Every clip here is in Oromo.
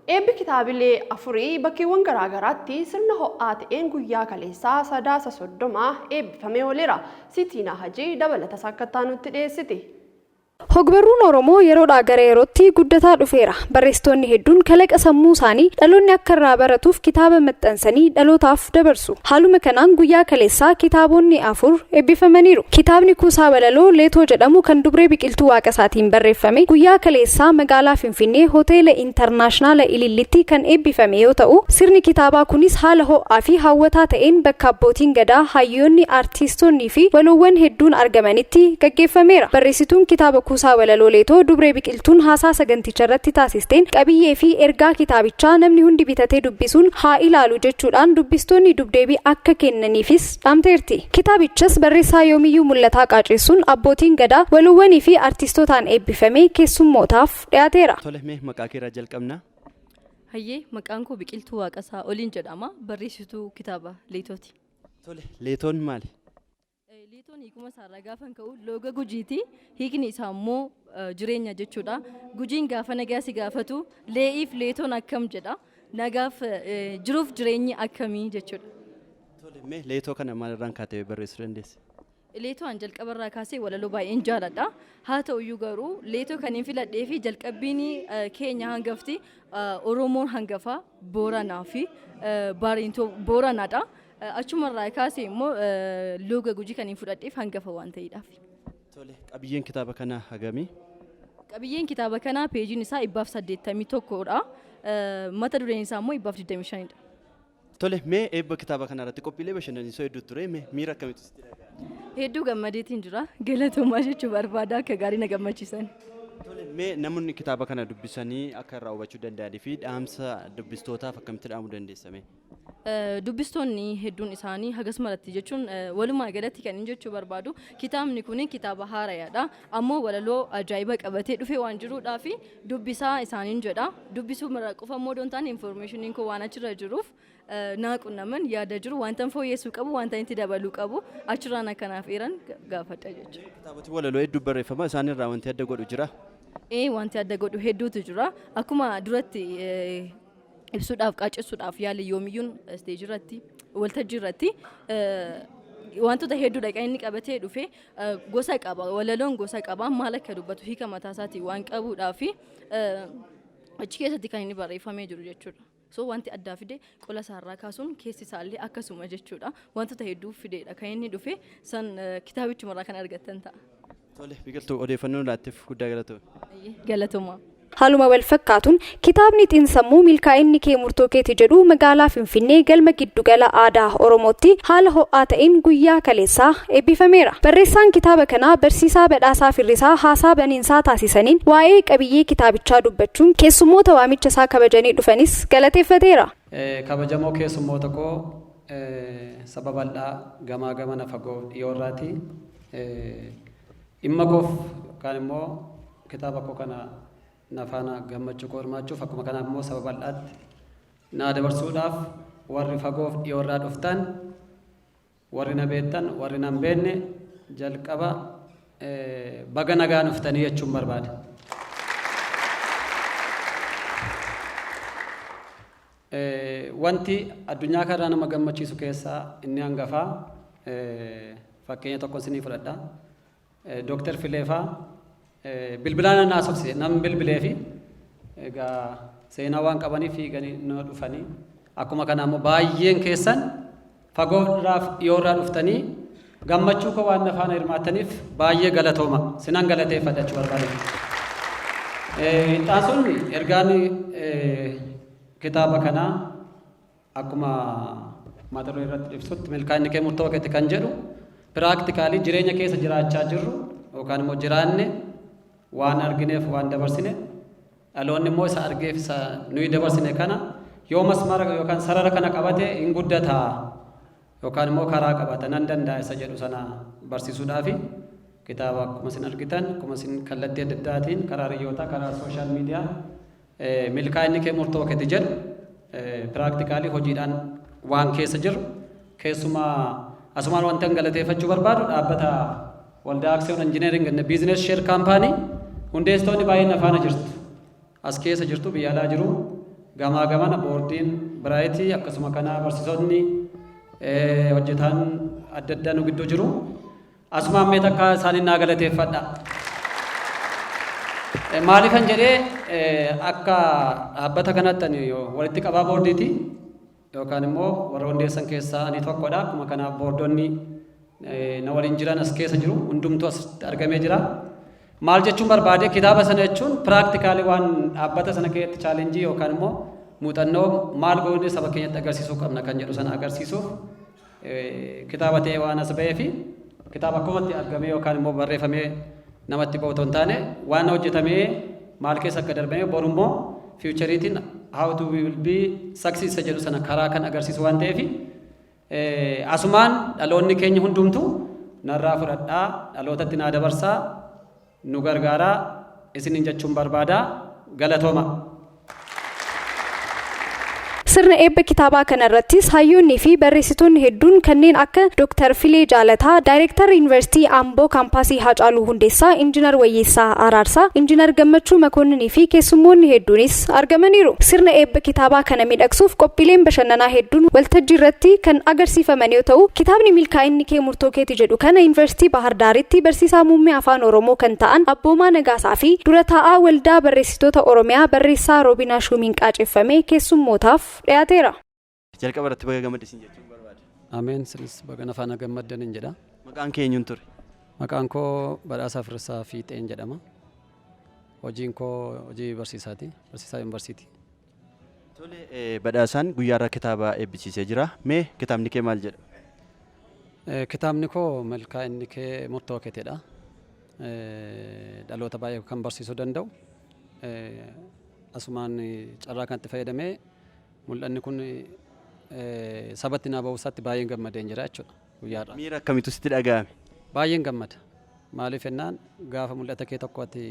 Eebbi kitaabilee afurii bakkeewwan garaagaraatti sirna ho'aa ta'een guyyaa kaleessaa sadaasa 30 eebbifamee ooleera. Sitiinaa Hajii dabalata sakkattaa nutti dhiyeessiti. Hogbarruun Oromoo yeroodhaa gara yerootti guddataa dhufeera. Barreessitoonni hedduun kalaqa sammuu isaanii dhaloonni akka irraa baratuuf kitaaba maxxansanii dhalootaaf dabarsu. Haaluma kanaan guyyaa kaleessaa kitaabonni 4 eebbifamaniiru. Kitaabni Kuusaa Walaloo Leetoo jedhamu kan Dubree Biqiltuu Waaqasaatiin barreeffame guyyaa kaleessaa magaalaa Finfinnee Hoteela Intarnaashinaala Ilillitti kan eebbifame yoo ta'u, sirni kitaabaa kunis haala ho'aa fi hawwataa ta'een bakka abbootiin gadaa, hayyoonni, aartistoonnii fi waloowwan hedduun argamanitti gaggeeffameera. Barreessituun kitaaba Kuusaa Walaloo Leetoo Dubree Biqiltuun haasaa saganticha irratti taasisteen qabiyyee fi ergaa kitaabichaa namni hundi bitatee dubbisuun haa ilaalu jechuudhaan dubbistoonni dubdeebii akka kennaniifis dhaamteerti. Kitaabichas barreessaa Yoomiyyuu Mul'ataa Qaacessuun abbootiin gadaa, waloowwanii fi aartistootaan eebbifamee keessummootaaf dhiyaateera. Tolemee maqaa keerraa jalqabna. Hayyee maqaan koo Biqiltuu Waaqasaa Oliin jedhama. Barreessituu kitaaba Leetooti. Tole, Leetoon maali? Leetoon hiikuma isaarraa gaafa ka'u looga gujiiti. Hiikni isaa immoo jireenya jechuudha. Gujiin gaafa nagaa si gaafatu lee'iif leetoon akkam jedha. Nagaaf jiruuf jireenyi akkamii jechuudha. Tolemee leetoo kana maalirraan kaatee barreessuu dandeesse? Leetoo an jalqabarraa kaasee walaloo baay'een jaaladha. Haa ta'uyyuu garuu leetoo kan hin filadhee fi jalqabbiin keenya hangafti Oromoon hangafa Booranaa fi Baariintoo Booranaadha. Achumarraa kaasee immoo looga gujii kan hin fudhadheef hangafa waan ta'eedhaaf. Tole, qabiyyeen kitaaba kanaa hagamii? Qabiyyeen kitaaba kanaa peejiin isaa 181dha. Mata dureen isaa immoo 125dha. Tole, mee eebba kitaaba kana irratti qophiilee bashannansiisoo hedduu ture, mee miira akkamitti sitti dhaga'ama? Hedduu gammadeetiin jira. Galatoomaa jechuu barbaada akka gaarii na gammachiisan. Tole, mee namoonni kitaaba kana dubbisanii akka irraa hubachuu danda'anii fi dhaamsa dubbistootaaf akkamitti dhaamuu dandeessame? Dubbistoonni hedduun isaanii hagas maratti jechuun walumaa galatti kan hin jechuu barbaadu kitaabni kun kitaaba haaraadha. Ammoo walaloo ajaa'iba qabatee dhufee waan jiruudhaa fi dubbisaa isaaniin jedha. Dubbisuu mara qofa immoo doon taane infoormeeshiniin kun waan achirra jiruuf naaqunnaman yaada jiru wanta fooyyessuu qabu wanta itti dabaluu qabu achirraan akkanaaf eeran gaafadha jechuudha. Kitaaboti walaloo hedduu barreeffama isaanirraa wanti adda godhu jira? Wanti adda godhu hedduutu jira. Akkuma duratti ibsuudhaaf qaacessuudhaaf yaali yoomiyyuun isteejii irratti waltajjii irratti wantoota hedduudha kan inni qabatee dhufe gosa qaba walaloon gosa qaba maal akka dubbatu hiika mataa isaatii waan qabuudhaa fi achi keessatti kan inni barreeffamee jiru jechuudha. So wanti addaa fide qola isaarraa kaasuun keessi isaallee akkasuma jechuudha. Wantoota hedduu fideedha kan inni dhufe san kitaabichumarraa kan argattan ta'a. Tole, Biqiltuu odeeffannoo laatteef guddaa galatoomna. Galatoomaa. Haaluma wal fakkaatuun kitaabni xiinsammuu milkaa'inni kee murtoo keeti jedhu magaalaa Finfinnee galma giddugala aadaa Oromootti haala ho'aa ta'een guyyaa kaleessaa eebbifameera. Barreessaan kitaaba kanaa Barsiisaa Badhaasaa Firrisaa haasaa baniinsaa taasisaniin waa'ee qabiyyee kitaabichaa dubbachuun keessummoota waamicha isaa kabajanii dhufanis galateeffateera. Kabajamoo keessummoota koo sababal'aa gamaa gamana fagoo dhiyoorraati. Dhimma koof kan immoo kitaaba koo kana nafaana gammachuu koo hirmaachuuf akkuma kanaaf immoo sababal'aatti naa dabarsuudhaaf warri fagoof dhiyoorraa dhuftan warri na beektan warri na hin beekne jalqaba baga nagaan dhuftanii jechuun barbaada. Wanti addunyaa kanarraa nama gammachiisu keessaa inni hangafaa fakkeenya tokko isinii fudhadha. Dooktar Fileefaa bilbilaan naasofse nam bilbilee fi egaa seenaa waan qabaniif fiiganii nu dhufanii akkuma kana immoo baay'een keessan fagoodhaaf dhiyoorraa dhuftanii gammachuu koo waan nafaana hirmaattaniif baay'ee galatooma sinan galateeffadha jechuu barbaada. Xaasonni ergaan kitaaba kanaa akkuma mata duree irratti ibsutti milkaa'inni kee murtoo keeti kan jedhu piraaktikaalii jireenya keessa jiraachaa jirru yookaan immoo jiraanne waan argineef waan dabarsine dhaloonni immoo isa argeef isa nuyi dabarsine kana yoo masmara yookaan sarara kana qabate hin guddata yookaan immoo karaa qabata nan danda'a isa jedhu sana barsiisuudhaafi kitaaba akkuma isin argitan akkuma isin kallattii adda addaatiin karaa riyyootaa karaa sooshaal miidiyaa milkaa'inni kee murtoo keeti jedhu piraaktikaalii hojiidhaan waan keessa jiru keessumaa asumaan wanti galateeffachuu barbaadu dhaabbata waldaa aksiyoon injineering and biizines sheer kaampaanii hundeessitoonni baay'een afaana jirtu as keessa jirtu biyya alaa jiru gamaa gamana boordiin biraayitii akkasuma kana barsiisonni hojjetan adda addaa nu gidduu jiru. Asumaan mee takka isaaniin naa galateeffadha. Maaliifan jedhee akka dhaabbata kanatti walitti qabaa boordiiti yookaan immoo warra hundeessan keessaa ani tokkodha. Akkuma kanaaf boordonni na waliin jiran as keessa jiru hundumtuu asitti argamee jira. Maal jechuun barbaade kitaaba sana jechuun piraaktikaalii waan dhaabbata sana keessatti chaalenjii yookaan immoo muuxannoo maal goonee saba keenyatti agarsiisuu qabna kan jedhu sana agarsiisuuf kitaaba ta'ee waan as ba'ee fi kitaaba akkumatti argamee yookaan immoo barreeffamee namatti ba'u otoo hin taane waan hojjetamee maal keessa akka darbame borummoo fiichariitiin how to will be success jedhu sana karaa kan agarsiisu waan ta'eef asumaan dhaloonni keenya hundumtuu narraa fudhadhaa dhalootatti naa dabarsaa nu gargaaraa isiniin jechuun barbaada galatooma. Sirna eebba kitaabaa kanarrattis hayyoonnii fi barreessitoonni hedduun kanneen akka Dr. Filee Jaalataa, Daayirektarri Yuunivarsiitii Amboo Kaampaasii Haacaaluu Hundeessaa, Injiinar Wayyeessaa Araarsaa, Injiinar Gammachuu Makoonninii fi keessummoonni hedduunis argamaniiru. Sirna eebba kitaabaa kana miidhagsuuf qophiileen bashannanaa hedduun waltajjii irratti kan agarsiifaman yoo ta'u, kitaabni milkaa'inni kee murtoo keeti jedhu kana Yuunivarsiitii Bahar Daaritti barsiisaa muummee afaan Oromoo kan ta'an Abboomaa Nagaasaa fi dura taa'aa waldaa barreessitoota Oromiyaa barreessaa Roobinaa Shumiin qaaceffamee keessummootaaf dhiyaateera. Jalqaba irratti baga gammadde isin jechuun barbaada. Ameen sinis baga nafaana gammaddan jedha. Maqaan kee eenyuun ture? Maqaan koo Badhaasaa Firrisaa Fiixeen jedhama. Hojiin koo hojii barsiisaati. Barsiisaa yuunivarsiitii. Tole Badhaasaan guyyaarraa kitaaba eebbisiisee jira. Mee kitaabni kee maal jedha? Kitaabni koo milkaa'inni kee murtoo keetedha. Dhaloota baay'ee kan barsiisuu danda'u. Asumaan carraa kanatti fayyadamee mul'anni kun sabatti naa ba'uu isaatti baay'een gammadeen jira jechuudha guyyaadha. Miira akkamiitu sitti dhaga'ame? Baay'een gammada. Maaliif jennaan gaafa mul'ata kee tokko ati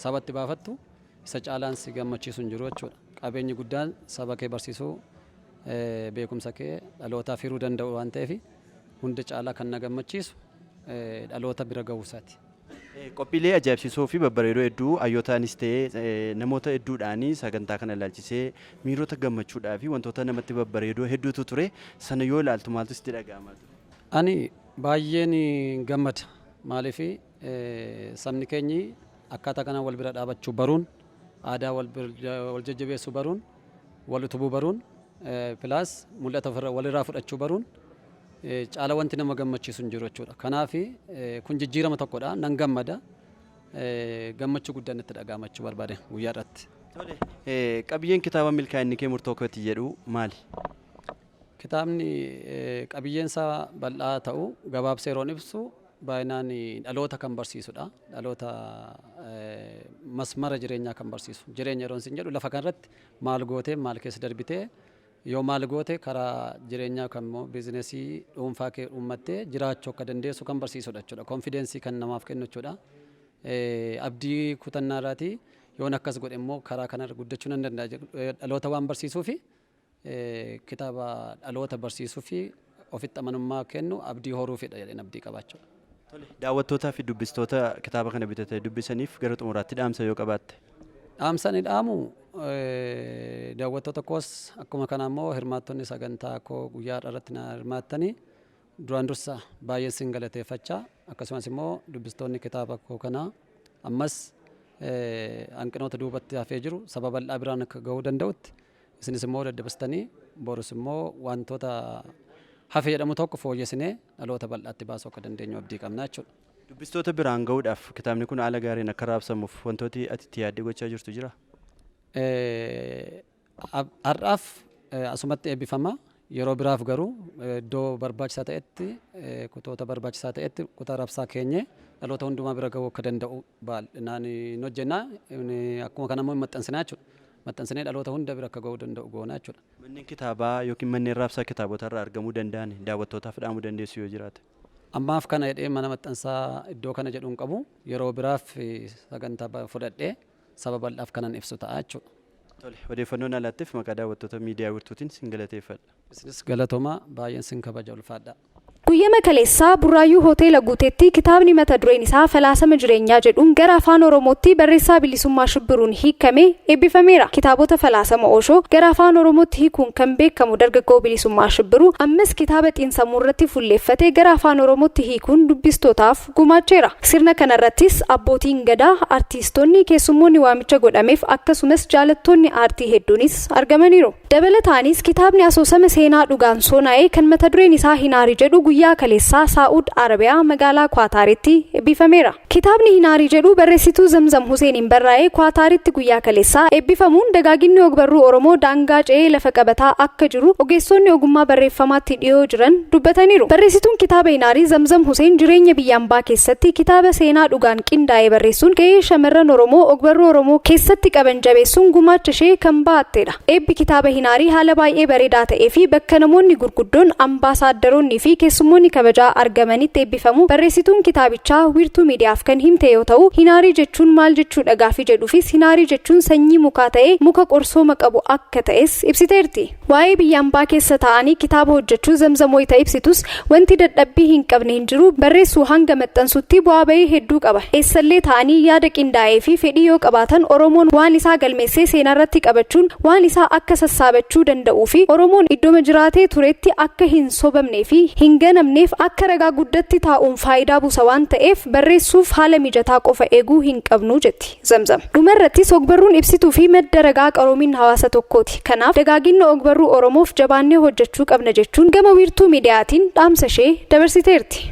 sabatti baafattu isa caalaan si gammachiisu hin jiru jechuudha. Qabeenyi guddaan saba kee barsiisuu beekumsa kee dhalootaaf hiruu danda'u waan ta'eef hunda caalaa kan na gammachiisu dhaloota bira ga'uu isaati. Qophiilee ajaa'ibsiisoo fi babbareedoo hedduu hayyootaanis ta'ee namoota hedduudhaan sagantaa kana ilaalchisee miirota gammachuudhaa fi wantoota namatti babbareedoo hedduutu ture. Sana yoo ilaaltu maaltu sitti dhaga'ama? Ani baay'een gammada. Maaliif sabni keenyi akkaataa kanaan wal bira dhaabachuu baruun, aadaa wal jajjabeessuu baruun, wal utubuu baruun, pilaas mul'ata walirraa fudhachuu baruun caala wanti nama gammachiisu hin jiru jechuudha. Kanaaf kun jijjiirama tokkodha. Nan gammada. Gammachuu guddaan itti dhaga'amachuu barbaade guyyaa irratti. Qabiyyeen kitaaba milkaa'inni kee murtoo keeti jedhu maali? Kitaabni qabiyyeen isaa bal'aa ta'u gabaabsee yeroon ibsu baay'inaan dhaloota kan barsiisudha. Dhaloota masmara jireenyaa kan barsiisu. Jireenya yeroon isin jedhu lafa kanarratti maal gootee maal keessa darbitee yoo maal goote karaa jireenyaa kan immoo biizinesii dhuunfaa kee uummattee jiraachuu akka dandeessu kan barsiisudha jechuudha. Konfidensii kan namaaf kennu jechuudha. Abdii kutannaa irraati yoon akkas godhe immoo karaa kanarra guddachuu nan danda'a dhaloota waan barsiisuu fi kitaaba dhaloota barsiisuu fi ofitti amanummaa kennu abdii horuufidha jedheen abdii qabaachuudha. Daawwattootaa fi dubbistoota kitaaba kana bitatee dubbisaniif gara xumuraatti dhaamsa yoo qabaatte? Dhaamsani dhaamu daawwattoota koos akkuma kana immoo hirmaattonni sagantaa koo guyyaa irratti na hirmaattanii duraan dursa baay'een sin galateeffachaa akkasumas immoo dubbistoonni kitaaba koo kanaa ammas hanqinoota duubatti hafee jiru saba bal'aa biraan akka ga'uu danda'utti isinis immoo daddabastanii borus immoo wantoota hafee jedhamu tokko fooyyessinee dhaloota bal'aatti baasuu akka dandeenyu abdii qabna jechuudha. Dubbistoota biraan ga'uudhaaf kitaabni kun haala gaariin akka raabsamuuf wantooti ati itti yaaddee gochaa jirtu jira? Har'aaf asumatti eebbifama. Yeroo biraaf garuu iddoo barbaachisaa ta'etti kutoota barbaachisaa ta'etti kutaa raabsaa keenye dhaloota hundumaa bira ga'uu akka danda'u baay'inaan hin hojjennaa. Akkuma kana immoo maxxansinaa jechuudha. Maxxansinee dhaloota hunda bira akka ga'uu danda'u goonaa jechuudha. Manneen kitaabaa yookiin manneen raabsaa kitaabota irraa argamuu danda'an daawwattootaaf dhaamuu dandeessu yoo jiraate? Ammaaf kana jedhee mana maxxansaa iddoo kana jedhu hin qabu. Yeroo biraaf sagantaa fudhadhee saba bal'aaf kanan ibsu ta'a jechuudha. Tole, odeeffannoon alaattiif maqaa daawwattoota miidiyaa Wiirtuutiin sin galateeffadha. Isinis galatoomaa baay'een sin kabaja ulfaadha. Guyyama kaleessaa Burraayyuu Hoteela Guuteetti kitaabni mata dureen isaa Falaasama Jireenyaa jedhuun gara afaan Oromootti barreessaa Bilisummaa Shibbiruun hiikamee eebbifameera. Kitaabota Falaasama Ooshoo gara afaan Oromootti hiikuun kan beekamu dargaggoo Bilisummaa Shibbiruu ammas kitaaba xiinsammuu irratti fuulleeffatee gara afaan Oromootti hiikuun dubbistootaaf gumaacheera. Sirna kanarrattis abbootiin gadaa, artiistoonni, keessummoonni waamicha godhameef akkasumas jaalattoonni aartii hedduunis argamaniiru. Dabalataanis kitaabni asoosama seenaa dhugaan soonaa'ee kan mata dureen isaa Hinaarii jedhu guyyaa kaleessaa Saa'ud Arabiyaa magaalaa Kwaataaritti eebbifameera. Kitaabni Hinaarii jedhu barreessituu Zamzam Huseeniin barraa'ee Kwaataaritti guyyaa kaleessaa eebbifamuun dagaaginni ogbarruu Oromoo daangaa ce'ee lafa qabataa akka jiru ogeessonni ogummaa barreeffamaatti dhiyoo jiran dubbataniiru. Barreessituun kitaaba Hinaarii Zamzam Huseen jireenya biyya ambaa keessatti kitaaba seenaa dhugaan qindaa'ee barreessuun gahee shamarran Oromoo ogbarruu Oromoo keessatti qaban jabeessuun gumaacha ishee kan baattedha. Eebbi kitaaba Hinaarii haala baay'ee bareedaa ta'ee fi bakka namoonni gurguddoon ambaasaaddoroonni fi keessummoonni kabajaa argamanitti eebbifamu barreessituun kitaabichaa wiirtuu miidiyaaf kan himte yoo ta'u, Hinaarii jechuun maal jechuudha gaaffii jedhuufis Hinaarii jechuun sanyii mukaa ta'ee muka qorsooma qabu akka ta'es ibsiteerti. Waa'ee biyya ambaa keessa taa'anii kitaaba hojjechuu Zamzam wayita ibsitus wanti dadhabbii hin qabne hin jiru, barreessuu hanga maxxansutti bu'aa bahii hedduu qaba. Eessallee taa'anii yaada qindaa'ee fi fedhii yoo qabaatan Oromoon waan isaa galmeessee seenarratti qabachuun waan isaa akka sassaabachuu danda'uu fi Oromoon iddoo jiraatee turetti akka hin sobamnee fi hin ganamneef akka ragaa guddatti taa'uun faayidaa buusa waan ta'eef barreessuuf haala mijataa qofa eeguu hin qabnu jetti Zamzam. Dhumarrattis ogbarruun ibsituu fi madda ragaa qaroomin hawaasa tokkooti. Kanaaf dagaaginna ogbarruu Oromoof jabaannee hojjechuu qabna jechuun gama wiirtuu miidiyaatiin dhaamsa ishee dabarsiteerti.